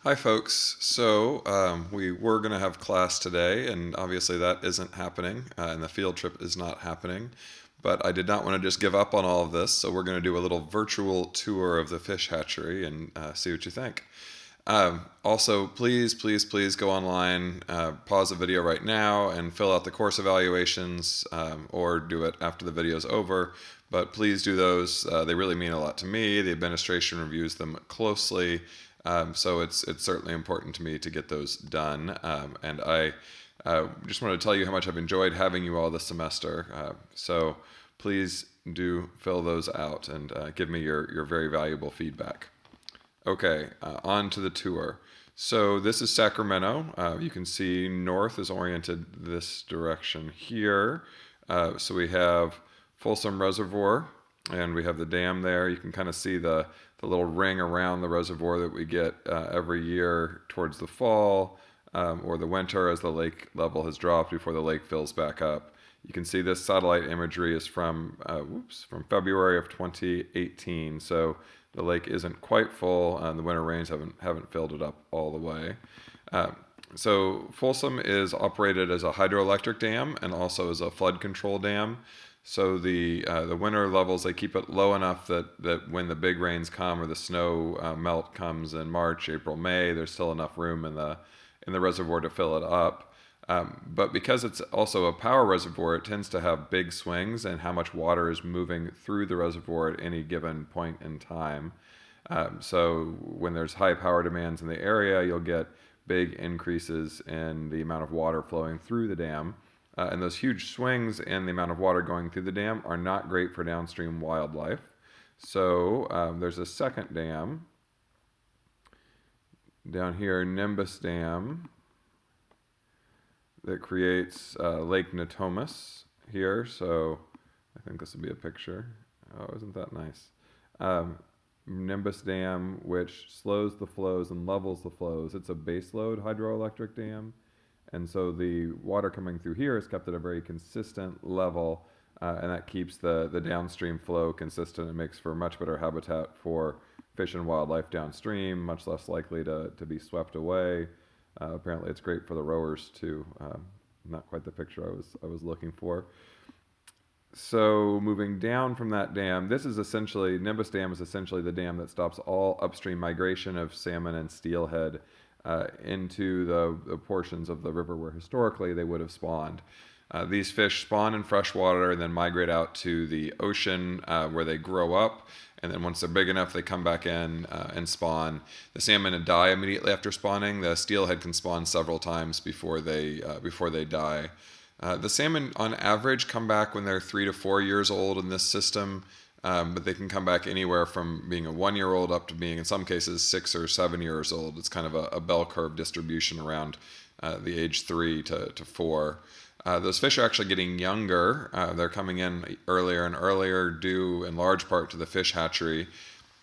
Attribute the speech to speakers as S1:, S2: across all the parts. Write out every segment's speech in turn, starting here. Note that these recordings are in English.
S1: Hi, folks. So we were going to have class today, and obviously that isn't happening, and the field trip is not happening. But I did not want to just give up on all of this, so we're going to do a little virtual tour of the fish hatchery and see what you think. Also, please go online, pause the video right now, and fill out the course evaluations, or do it after the video is over. But please do those. They really mean a lot to me. The administration reviews them closely. So it's certainly important to me to get those done. And I just want to tell you how much I've enjoyed having you all this semester. So please do fill those out and give me your very valuable feedback. Okay, on to the tour. So this is Sacramento. You can see north is oriented this direction here. So we have Folsom Reservoir, and we have the dam there. You can kind of see the little ring around the reservoir that we get every year towards the fall or the winter as the lake level has dropped before the lake fills back up. You can see this satellite imagery is from February of 2018. So the lake isn't quite full, and the winter rains haven't filled it up all the way. So Folsom is operated as a hydroelectric dam and also as a flood control dam. So the winter levels, they keep it low enough that when the big rains come or the snow melt comes in March, April, May, there's still enough room in the reservoir to fill it up. But because it's also a power reservoir, it tends to have big swings in how much water is moving through the reservoir at any given point in time. So when there's high power demands in the area, you'll get big increases in the amount of water flowing through the dam. And those huge swings in the amount of water going through the dam are not great for downstream wildlife. So there's a second dam down here, Nimbus Dam, that creates Lake Natomas here. So I think this will be a picture. Oh, isn't that nice? Nimbus Dam, which slows the flows and levels the flows. It's a baseload hydroelectric dam. And so the water coming through here is kept at a very consistent level, and that keeps the downstream flow consistent. It makes for much better habitat for fish and wildlife downstream, much less likely to be swept away. Apparently it's great for the rowers too. Not quite the picture I was looking for. So moving down from that dam, Nimbus Dam is essentially the dam that stops all upstream migration of salmon and steelhead into the portions of the river where historically they would have spawned. These fish spawn in fresh water and then migrate out to the ocean where they grow up. And then once they're big enough, they come back in and spawn. The salmon die immediately after spawning. The steelhead can spawn several times before they die. The salmon, on average, come back when they're 3 to 4 years old in this system. But they can come back anywhere from being a 1-year-old up to being, in some cases, 6 or 7 years old. It's kind of a bell curve distribution around the age 3 to 4. Those fish are actually getting younger. They're coming in earlier and earlier, due in large part to the fish hatchery.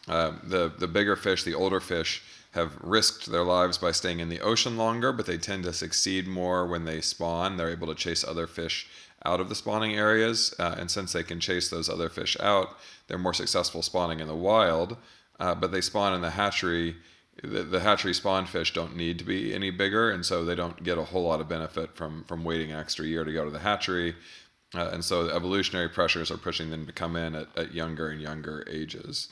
S1: The bigger fish, the older fish, have risked their lives by staying in the ocean longer, but they tend to succeed more when they spawn. They're able to chase other fish out of the spawning areas, and since they can chase those other fish out, they're more successful spawning in the wild. But they spawn in the hatchery. The hatchery spawn fish don't need to be any bigger, and so they don't get a whole lot of benefit from waiting an extra year to go to the hatchery. And so the evolutionary pressures are pushing them to come in at younger and younger ages.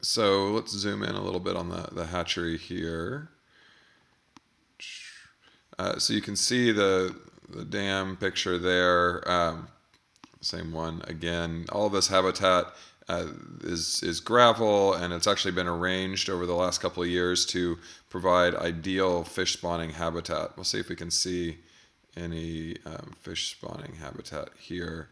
S1: So let's zoom in a little bit on the hatchery here. So you can see the dam picture there. Same one again. All this habitat is gravel, and it's actually been arranged over the last couple of years to provide ideal fish spawning habitat. We'll see if we can see any fish spawning habitat here.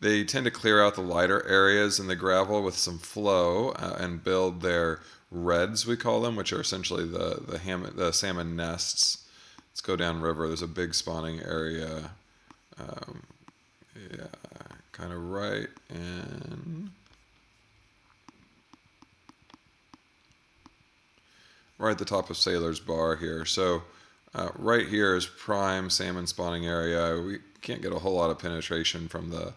S1: They tend to clear out the lighter areas in the gravel with some flow and build their redds, we call them, which are essentially the salmon nests. Let's go downriver. There's a big spawning area. Yeah, kind of right at the top of Sailor's Bar here. So right here is prime salmon spawning area. We can't get a whole lot of penetration from the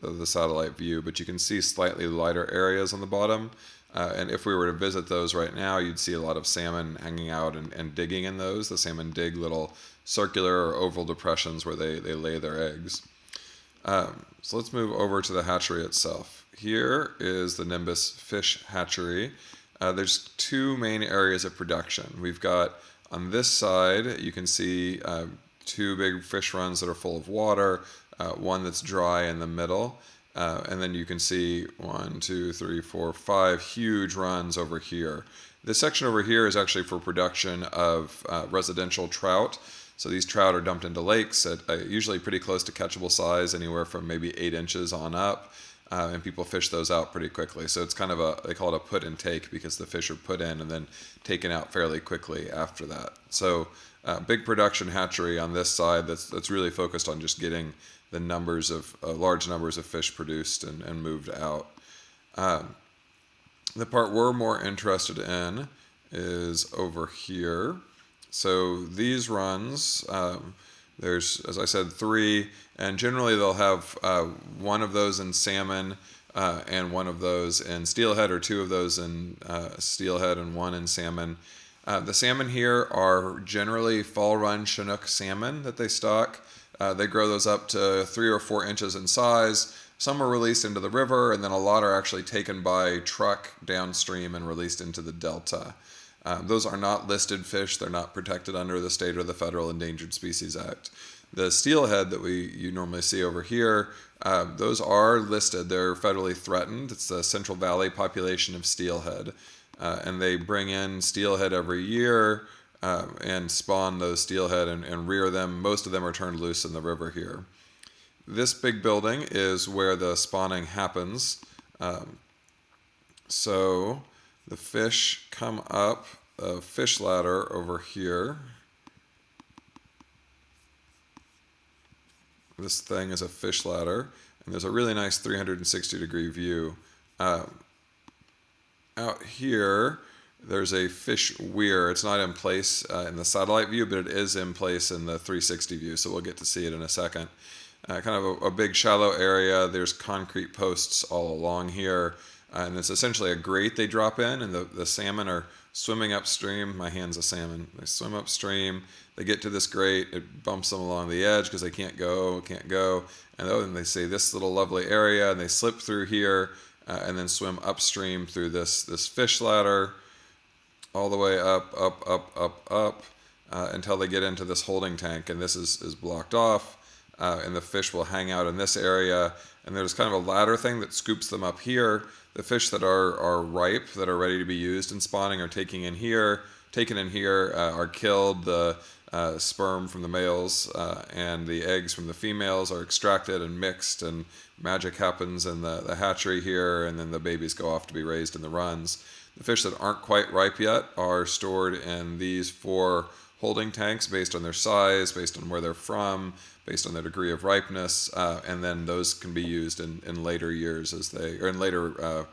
S1: the satellite view, but you can see slightly lighter areas on the bottom. And if we were to visit those right now, you'd see a lot of salmon hanging out and digging in those. The salmon dig little circular or oval depressions where they lay their eggs. So let's move over to the hatchery itself. Here is the Nimbus Fish Hatchery. There's two main areas of production. We've got on this side, you can see two big fish runs that are full of water, one that's dry in the middle. And then you can see 1, 2, 3, 4, 5 huge runs over here. This section over here is actually for production of residential trout. So these trout are dumped into lakes at usually pretty close to catchable size, anywhere from maybe 8 inches on up. And people fish those out pretty quickly. So it's kind of they call it a put and take, because the fish are put in and then taken out fairly quickly after that. So big production hatchery on this side that's really focused on just getting the large numbers of fish produced and moved out. The part we're more interested in is over here. So these runs, there's, as I said, 3, and generally they'll have one of those in salmon and one of those in steelhead, or 2 of those in steelhead and 1 in salmon. The salmon here are generally fall run Chinook salmon that they stock. They grow those up to 3 or 4 inches in size. Some are released into the river, and then a lot are actually taken by truck downstream and released into the delta. Those are not listed fish. They're not protected under the state or the federal Endangered Species Act. The steelhead that you normally see over here, those are listed. They're federally threatened. It's the Central Valley population of steelhead. And they bring in steelhead every year and spawn those steelhead and rear them. Most of them are turned loose in the river here. This big building is where the spawning happens. So the fish come up a fish ladder over here. This thing is a fish ladder, and there's a really nice 360-degree view. Out here, there's a fish weir. It's not in place in the satellite view, but it is in place in the 360 view, so we'll get to see it in a second. Kind of a big shallow area. There's concrete posts all along here, and it's essentially a grate they drop in, and the salmon are swimming upstream. My hand's a salmon. They swim upstream. They get to this grate. It bumps them along the edge because they can't go. And then they see this little lovely area, and they slip through here and then swim upstream through this fish ladder all the way up until they get into this holding tank, and this is blocked off. And the fish will hang out in this area, and there's kind of a ladder thing that scoops them up here. The fish that are ripe, that are ready to be used in spawning, are taken in here, are killed. The sperm from the males and the eggs from the females are extracted and mixed, and magic happens in the hatchery here, and then the babies go off to be raised in the runs. The fish that aren't quite ripe yet are stored in these 4 holding tanks based on their size, based on where they're from, based on their degree of ripeness, and then those can be used in later years in later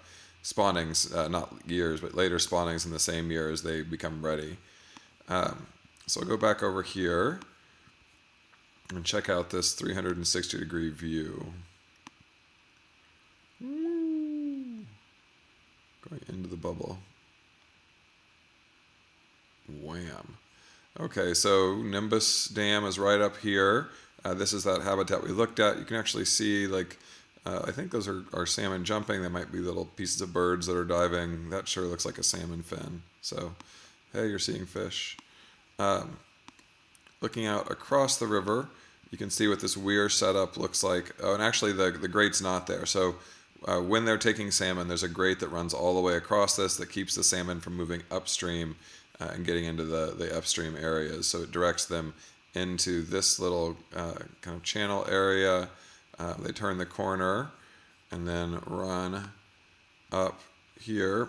S1: spawnings, not years, but later spawnings in the same year as they become ready. So I'll go back over here and check out this 360-degree view. Going into the bubble. Wham. Okay, so Nimbus Dam is right up here. This is that habitat we looked at. You can actually see, I think those are salmon jumping. They might be little pieces of birds that are diving. That sure looks like a salmon fin. So, hey, you're seeing fish. Looking out across the river, you can see what this weir setup looks like. Oh, and actually the grate's not there. So when they're taking salmon, there's a grate that runs all the way across this that keeps the salmon from moving upstream and getting into the upstream areas. So it directs them into this little kind of channel area. They turn the corner and then run up here,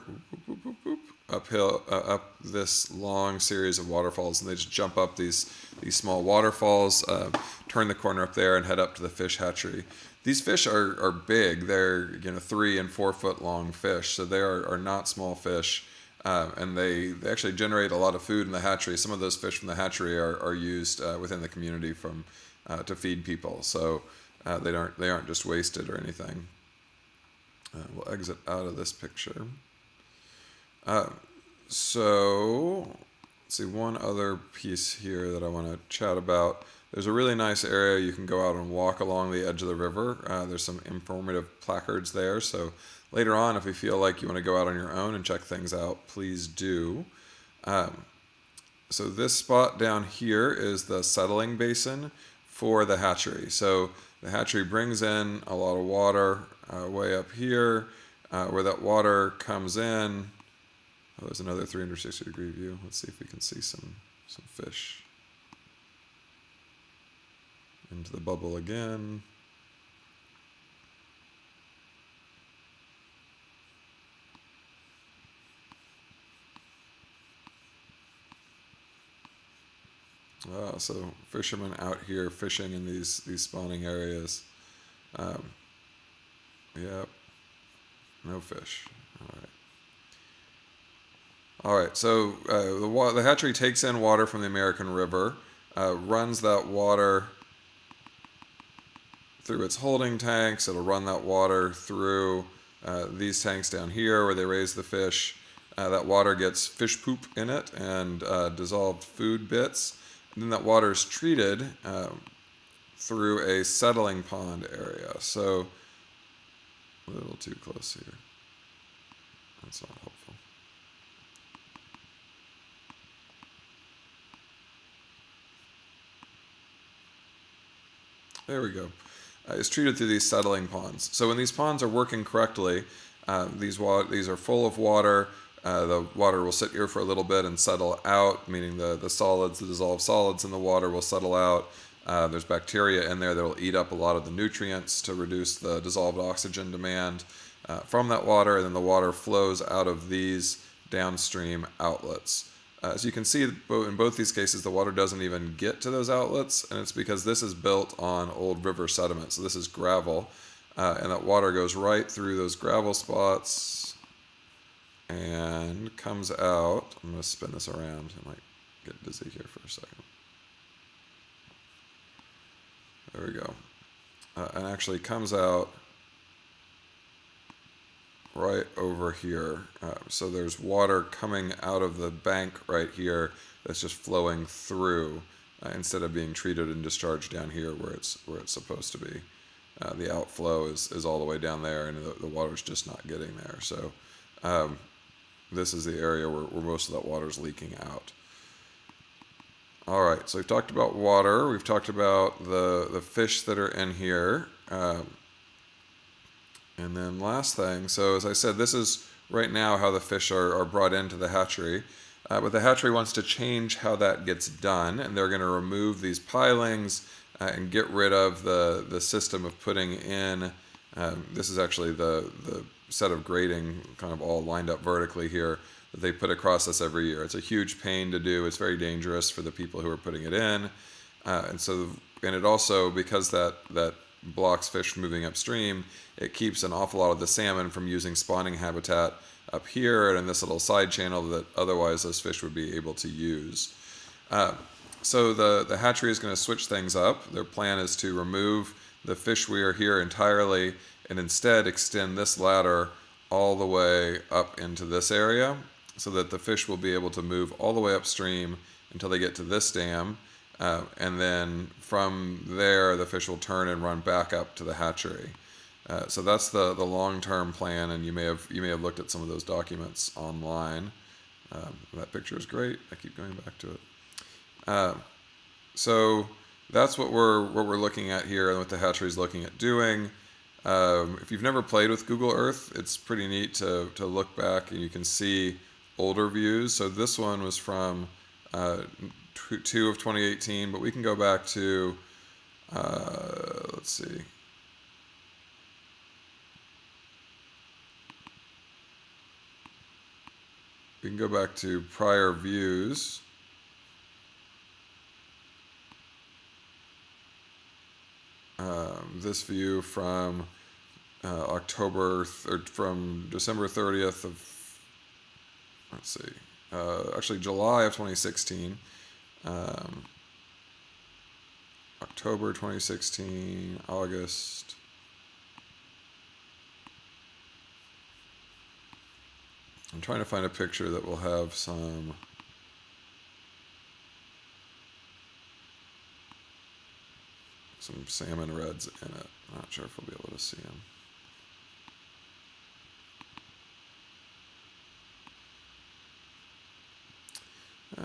S1: uphill, up this long series of waterfalls, and they just jump up these small waterfalls, turn the corner up there, and head up to the fish hatchery. These fish are big. They're 3 and 4 foot long fish, so they are not small fish. And they actually generate a lot of food in the hatchery. Some of those fish from the hatchery are used within the community to feed people. So They aren't just wasted or anything. We'll exit out of this picture. Uh, so let's see, one other piece here that I want to chat about. There's a really nice area you can go out and walk along the edge of the river. There's some informative placards there. So later on, if you feel like you want to go out on your own and check things out, please do. So this spot down here is the settling basin for the hatchery. So the hatchery brings in a lot of water way up here, where that water comes in. Oh, there's another 360-degree view. Let's see if we can see some fish. Into the bubble again. So fishermen out here fishing in these spawning areas. Yep, no fish. All right. So the hatchery takes in water from the American River, runs that water through its holding tanks. It'll run that water through these tanks down here where they raise the fish. That water gets fish poop in it and dissolved food bits. And then that water is treated through a settling pond area. So a little too close here. That's not helpful. There we go. It's treated through these settling ponds. So when these ponds are working correctly, these are full of water. The water will sit here for a little bit and settle out, meaning the dissolved solids in the water will settle out. There's bacteria in there that will eat up a lot of the nutrients to reduce the dissolved oxygen demand from that water, and then the water flows out of these downstream outlets. As you can see, in both these cases, the water doesn't even get to those outlets, and it's because this is built on old river sediment. So this is gravel, and that water goes right through those gravel spots and comes out. I'm going to spin this around. I might get dizzy here for a second. There we go. And actually comes out right over here. So there's water coming out of the bank right here that's just flowing through instead of being treated and discharged down here where it's supposed to be. The outflow is all the way down there, and the water's just not getting there. So this is the area where most of that water is leaking out. All right, so we've talked about water. We've talked about the fish that are in here. And then last thing, so as I said, this is right now how the fish are brought into the hatchery. But the hatchery wants to change how that gets done, and they're going to remove these pilings and get rid of the system of putting in. This is actually the set of grating kind of all lined up vertically here that they put across this every year. It's a huge pain to do. It's very dangerous for the people who are putting it in. And it also, because that blocks fish from moving upstream, it keeps an awful lot of the salmon from using spawning habitat up here and in this little side channel that otherwise those fish would be able to use. So the hatchery is going to switch things up. Their plan is to remove the fish weir here entirely and instead extend this ladder all the way up into this area so that the fish will be able to move all the way upstream until they get to this dam. And then from there, the fish will turn and run back up to the hatchery. So that's the long-term plan, and you may have looked at some of those documents online. That picture is great. I keep going back to it. So that's what we're looking at here, and what the hatchery is looking at doing. If you've never played with Google Earth, it's pretty neat to look back, and you can see older views. So this one was from 2 of 2018, but we can go back to, let's see. We can go back to prior views. This view from from December 30th of, let's see, actually July of 2016. October 2016, August. I'm trying to find a picture that will have some salmon reds in it. I'm not sure if we'll be able to see them.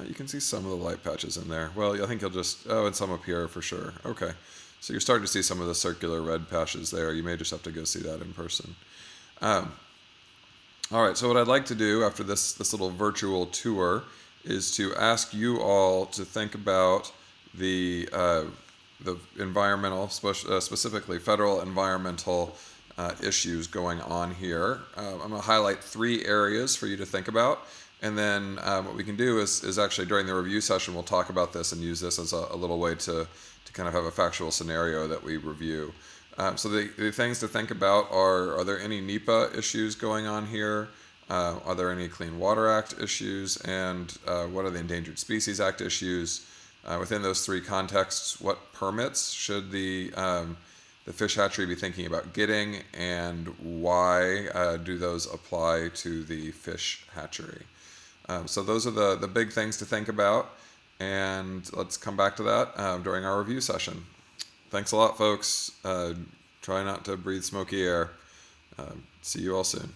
S1: You can see some of the light patches in there. Well, I think you'll just, oh, and some up here for sure. Okay. So you're starting to see some of the circular red patches there. You may just have to go see that in person. All right, so what I'd like to do after this little virtual tour is to ask you all to think about the environmental, specifically federal environmental issues going on here. I'm going to highlight 3 areas for you to think about. And then what we can do is actually during the review session, we'll talk about this and use this as a little way to kind of have a factual scenario that we review. So the things to think about are there any NEPA issues going on here? Are there any Clean Water Act issues? And what are the Endangered Species Act issues? Within those 3 contexts, what permits should the fish hatchery be thinking about getting, and why do those apply to the fish hatchery? So those are the big things to think about, and let's come back to that during our review session. Thanks a lot, folks. Try not to breathe smoky air. See you all soon.